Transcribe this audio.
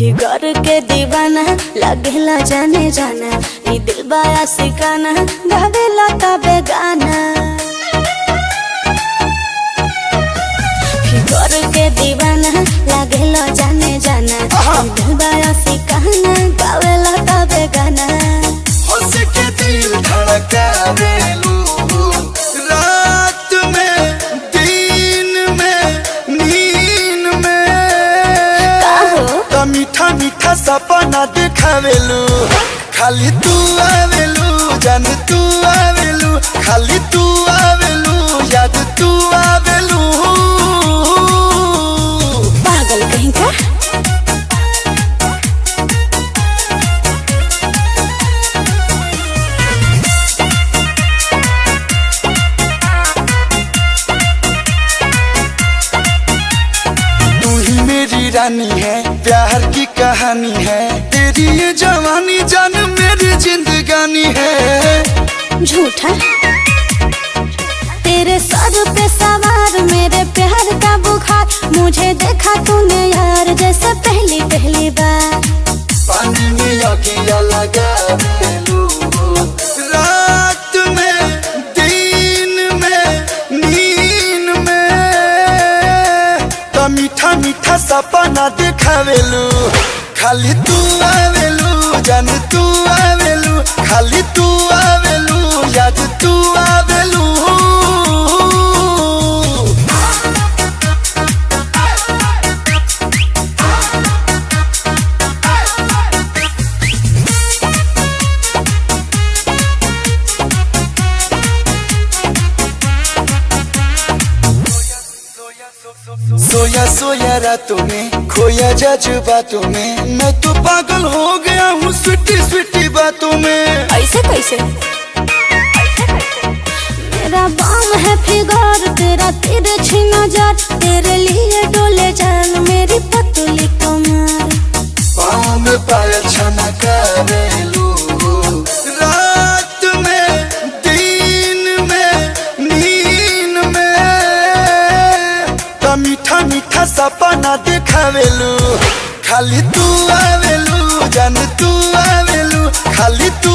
Figure के दीवाना लगेला जाने जाना, ई दिल बाया सिकाना गावेला तबे गाना। फिगर के दीवाना लगेला जाने जाना, ई दिल बाया सिकाना गावेला तबे गाना। हंस के दिल धड़कावेलू रात में दिन में नींद में, तो मीठा मीठा सपना दिखावेलू। खाली तू आवेलू जान तू आवेलू, खाली तू आवेलू याद तू आवेलू। पागल कहीं का। मेरी रानी है प्यार की कहानी है, तेरी ये जवानी जान मेरी जिंदगानी है। झूठा तेरे सर पे सवार मेरे प्यार का बुखार, मुझे देखा तूने यार जैसे पहली पहली बार। पानी में आगिया लगावेलू रात में दिन में नींद में, तो मीठा मीठा सपना दिखावेलू। खाली तू आवेलू जान तू आवेलू, खाली तू आवेलू याद तू आवेलू। सोया सोया रातों में खोया जज्बातों में, मैं तो पागल हो गया हूँ स्वीटी स्वीटी बातों में। ऐसे कैसे मेरा बाम है फिगर तेरा तिरछी नजर, तेरे लिए डोले जान मेरी पतली कमर। पाँव में पायल छनकावेलू रात में दिन में नींद में, तो मीठा मीठा सपना दिखावेलू। खाली तू आवेलू जान तू आवेलू, खाली तू